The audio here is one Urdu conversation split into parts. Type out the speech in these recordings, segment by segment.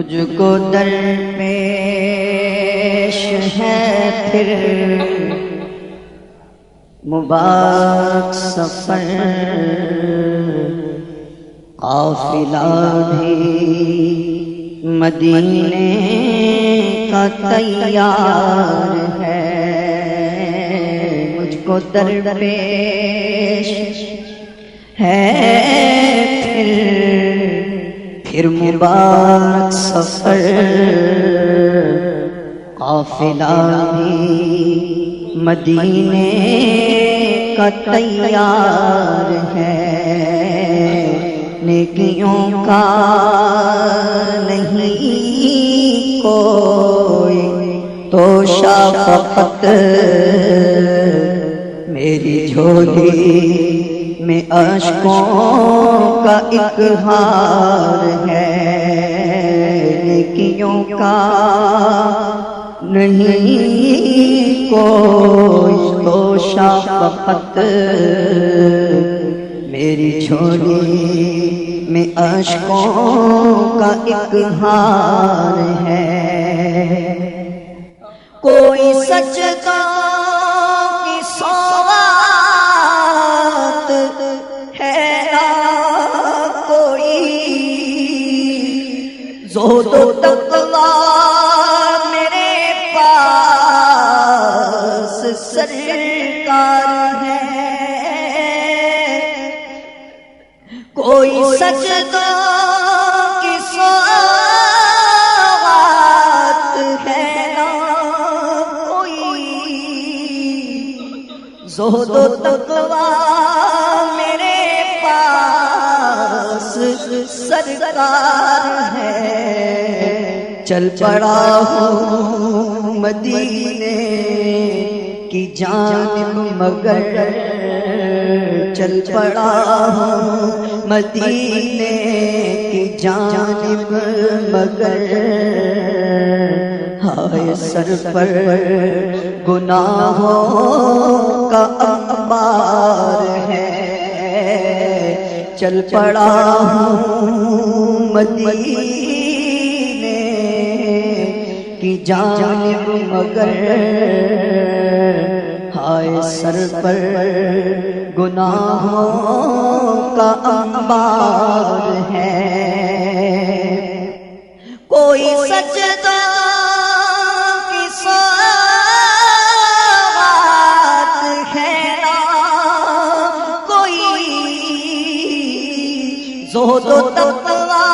مجھ کو درپیش ہے پھر مبارک سفر، قافلہ بھی مدینے کا تیار ہے۔ مجھ کو درپیش ہے پھر مبارک سفر، قافلہ بھی مدینے کا تیار ہے۔ نیکیوں کا نہیں کوئی توشہ، فقط میری جھولی میں اشکوں کا ایک ہار ہے۔ نیکیوں کا نہیں کوئی توشہ، فقط میری جھولی میں اشکوں کا ایک ہار ہے۔ کوئی سجدہ کی سوغات ہے نہ کوئی، زہد و تقویٰ میرے پاس سرکار ہے۔ کوئی سجدہ کی سوغات ہے نہ کوئی، زہد و تقویٰ میرے پاس سرکار ہے۔ چل پڑا ہوں مدینے کی جانب مگر، چل پڑا ہوں مدینے کی جانب مگر، ہائے سر پر گناہوں کا انبار ہے۔ چل پڑا ہوں مدینے کی جانب مگر، ہائے سر پر گناہوں کا انبار ہے۔ کوئی سجدہ کی سوغات ہے نہ کوئی، زہد و تقویٰ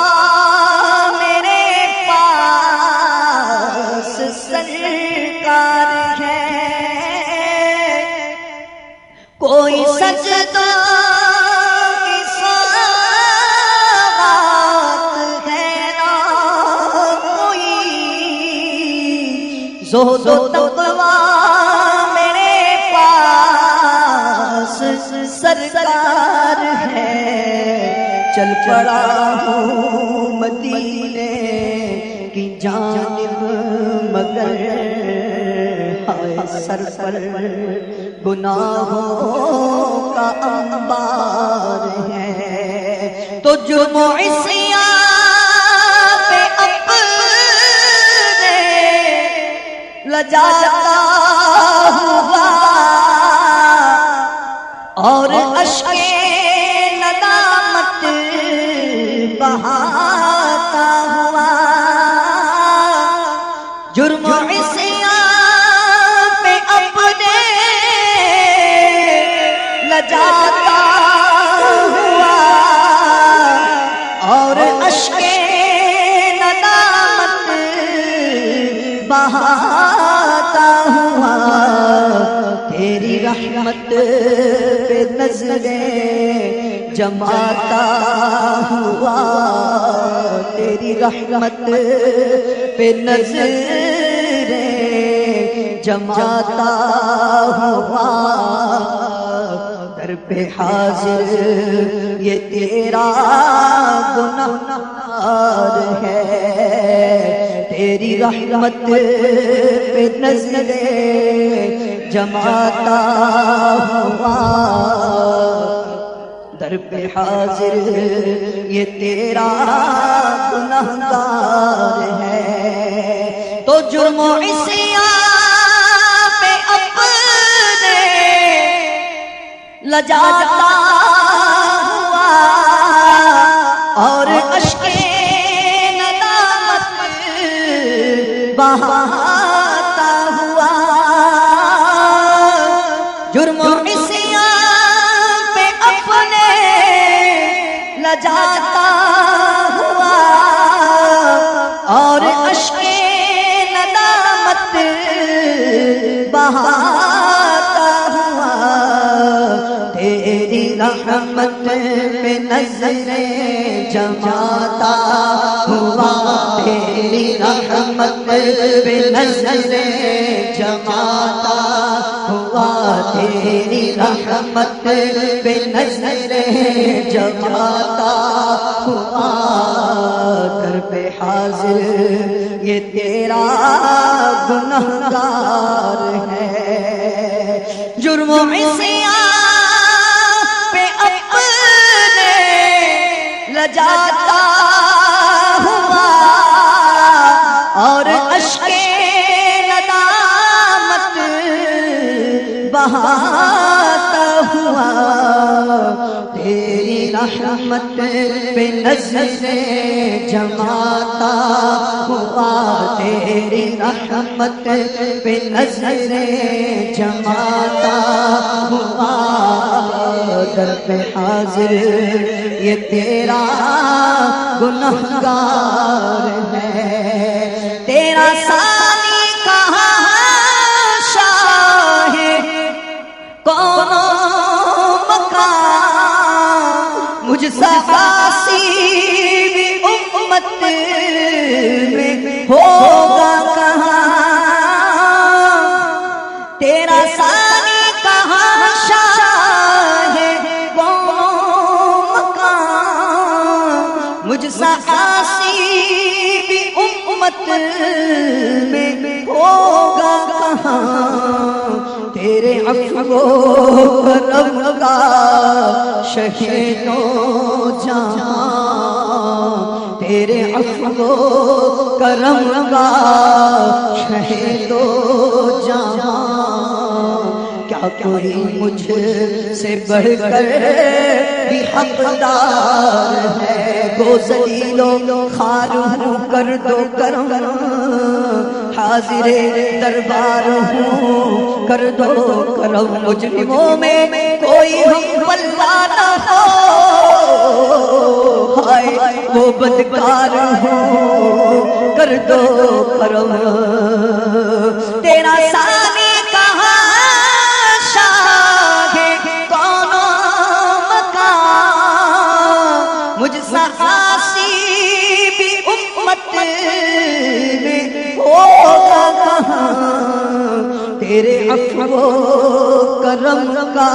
میرے پاس سرکار ہے۔ کوئی سجدہ کی سوغات ہے نہ کوئی، زہد و تقویٰ میرے پاس سرکار ہے۔ چل پڑا ہوں مدینے کی جانب مگر، ہائے سر پر گناہوں کا انبار ہے۔ تو جو معصیاں پہ اپنے لجاتا ہوا اور اشک ندامت بہاتا ہوا، جرم عصیاں پہ اپنے لجاتا ہوا اور اشک ندامت بہاتا ہوا، تیری رحمت پہ نظریں جماتا ہوا، تیری رحمت پہ نظریں جماتا ہوا، در پہ حاضر یہ تیرا گنہگار ہے۔ تیری رحمت پہ نظریں جماتا ہوا، در پہ حاضر یہ تیرا گنہگار ہے، تو جرم و عصیان پہ اپنے لجاتا ہوا اور اشک ندامت بہاتا ہوا، جرم و عصیان پہ اپنے لجاتا ہوا اور اشک ندامت بہاتا ہوا، تیری رحمت پہ نظریں جماتا ہوا، تیری رحمت پہ نظریں جماتا ہوا، تیری رحمت پہ نظریں جماتا ہوا، در پہ حاضر یہ تیرا گنہگار ہے، جرم و عصیان پہ اپنے لجاتا ہوا اور اشک ندامت بہاتا ہوا، تیری رحمت پہ نظریں جماتا ہوا، تیری رحمت پہ نظریں جماتا ہوا، در پہ حاضر یہ تیرا گنہگار ہے، تیرا ثانی کہاں شاہ کون مقام، مجھ سا عاصی بھی امت میں ہوگا کہاں، تیرا ثانی کہاں شاہ کون مقام، مجھ سا عاصی بھی امت میں ہوگا کہاں، تیرے عفو و کرم کا شہیدوں جہاں، تیرے عفو و کرم کا شہیدوں جہاں، کیا کوئی مجھ سے بڑھ کر بھی حقدار ہے، گو ذلیل و خوار ہوں کر دو کرم، حاضر دربار ہوں کر دو کرم، مجرموں میں کوئی ہم پلہ نہ ہو، ہائے وہ بدکار ہوں کر دو کرم، تیرا ثانی کہاں شاہ کون مقام، مجھ سا عاصی بھی امت میں ہوگا کہاں، تیرے عفو و کرم کا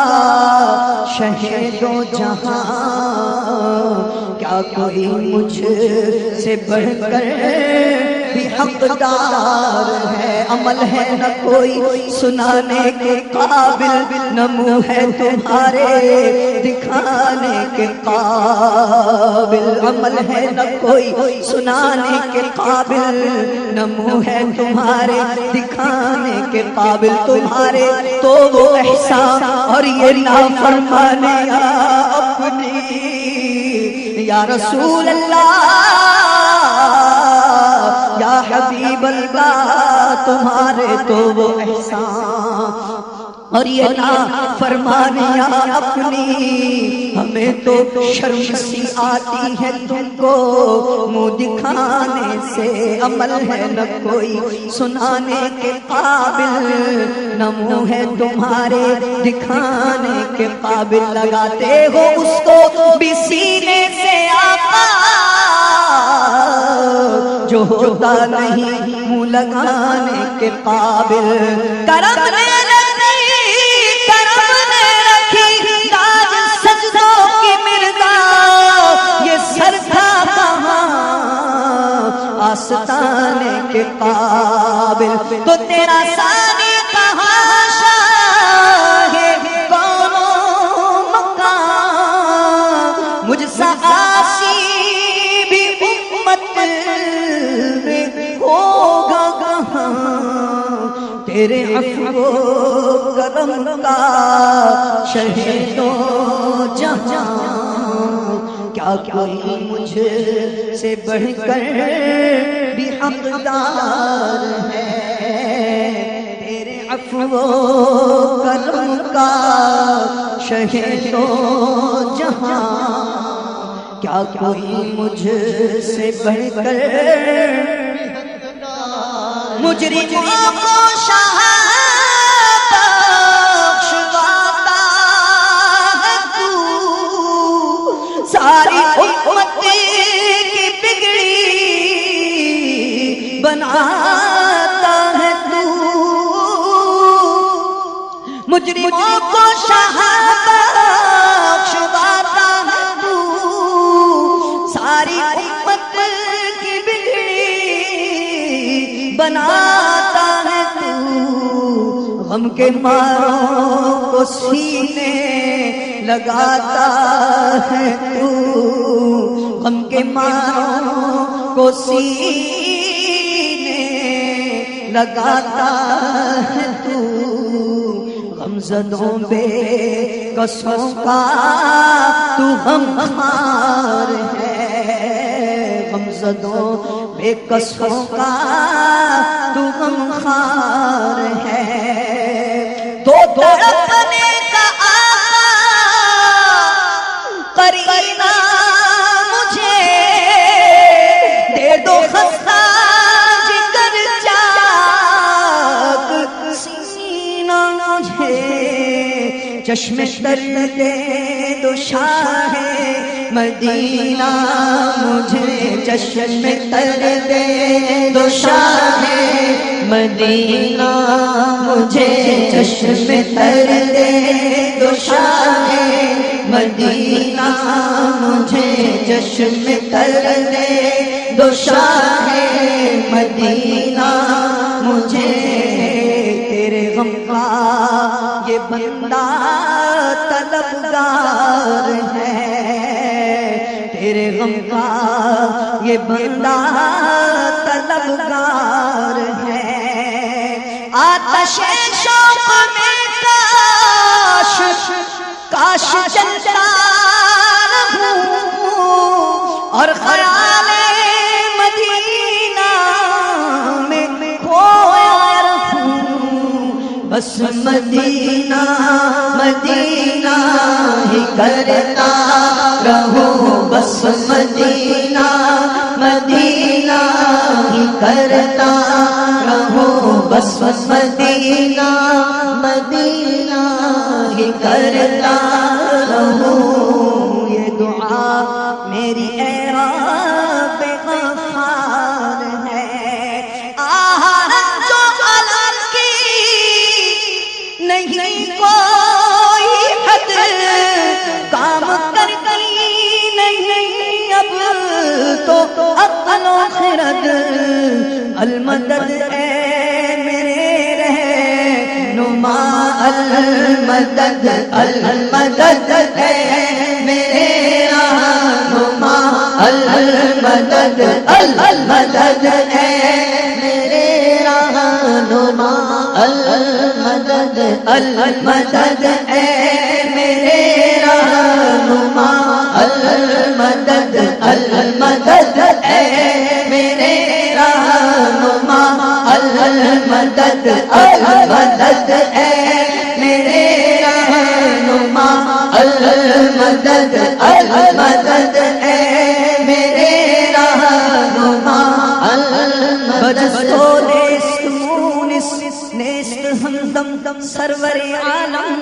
شہیدوں جہاں، کیا کوئی مجھ سے بڑھ کر بھی حقدار ہے، عمل ہے نہ کوئی سنانے کے قابل، نہ منہ ہے تمہارے دکھانے کے قابل، عمل ہے نہ کوئی سنانے کے قابل، نہ منہ ہے تمہارے دکھانے کے قابل، تمہارے تو وہ احسان اور یہ نافرمانیاں اپنی، یا رسول اللہ یا حبیب اللہ، تمہارے تو وہ احسان اور یہ نافرمانیاں اپنی، ہمیں تو شرم سی آتی ہے تم کو منہ دکھانے سے، عمل ہے نہ کوئی سنانے کے قابل، نہ منہ ہے تمہارے دکھانے کے قابل، لگاتے ہو اس کو بھی سینے سے آقا جو ہوتا نہیں منہ لگانے کے قابل، کرم نے آستانے کے قابل، تو تیرا ثانی کہاں شاہ کون مقام، تیرے عفو و کرم کا شہید و جہاں، کیا کوئی مجھ سے بڑھ کر بھی حقدار ہے؟ تیرے عفو و کرم کا شہید و جہاں، کیا کوئی مجھ سے بڑھ کر مجرموں کو شہادت بخشواتا ہے تو، ساری امت کی بگڑی بناتا ہے تو، مجرموں کو شہادت بخشواتا ہے تو، ساری امت کی بگڑی بناتا ہے تو، غم کے ماروں کو سینے لگاتا ہے تو، غم کے ماروں کو سینے لگاتا ہے تو، غمزدوں بے کسوں کا تو غمخوار ہے، غمزدوں بے کسوں کا تو غمخوار ہے، تو تڑپنے کا قرینہ مجھے دے دو، خستہ جگر چاک سینہ مجھے، چشم تر دے دو شاہ مدینہ مجھے، چشم تر دے دو شاہ مدینہ مجھے، چشم تر دے دو شاہ مدینہ مجھے، چشم تر دے دو شاہ مدینہ مجھے، تیرے غم کا یہ بندہ طلبگار ہے، تیرے غم کا یہ بندہ طلبگار ہے، آتش شوق میں کاش کاش جلتا رہوں، اور خیال مدینہ میں کھویا رہوں، بس مدینہ مدینہ ہی کرتا رہوں، بس مدینہ مدینہ ہی کرتا رہوں، بس مدینہ مدینہ ہی کرتا رہوں، یہ دعا میری اے رب غفار ہے، جو علم کی نہیں کوئی حد، کام کر کری نہیں اب تو عقل و خرد، المدد اے میرے رہنما، المدد المدد اے میرے رہنما، المدد المدد اے میرے رہنما، المدد المدد اے میرے رہنما، المدد المدد اے میرے رہنما، المدد المدد اے میرے رہنما، المدد المدد اے میرے رہنما، بجست و نیست مونس نیست ہمدم سرور عالم،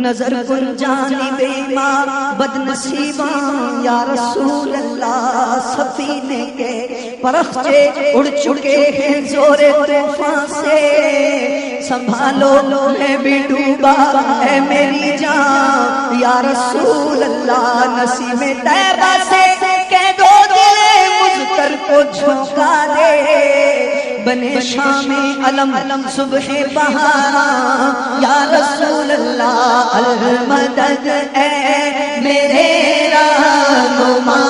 نظر کن جانب ما بد نصیباں یا رسول اللہ، سفینے کے پرخچے اڑ چکے ہیں زور طوفان سے، سنبھالو میں بھی ڈوبا ہے میری جان یا رسول اللہ، نسیم طیبہ سے کہہ دو دل مضطر کو جھونکا دے، بنے شام علم صبح بہاراں یا رسول اللہ، المدد اے میرے رہنما،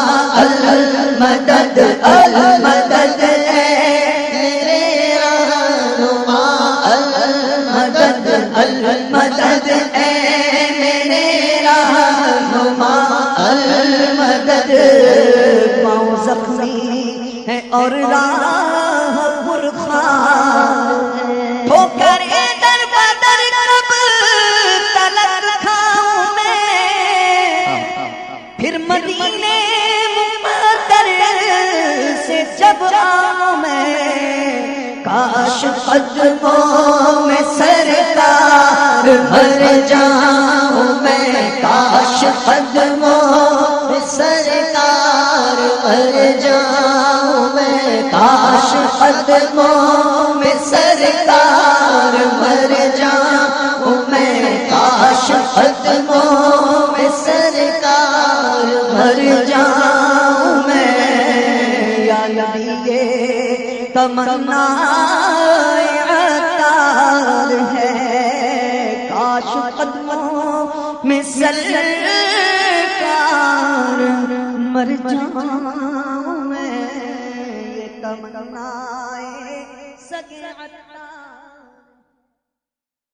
المدد المدد اے میرے رہنما، لگت پاؤں زخمی ہے اور راہ پرخار ہے، ٹھوکر در بدر کب تلک کھاؤں میں، پھر مدینے مقدر سے جب آؤں میں، کاش قدموں میں سرکار مر جاؤں میں، کاش قدموں میں سرکار مر جاؤں میں، کاش قدموں میں سرکار مر جاؤں میں، کاش قدموں میں سرکار مر جاؤں میں، یا نبی یہ تمنا عطار ہے، کاش قدموں میں سرکار مر جاؤں میں، یہ تمنا سگ عطار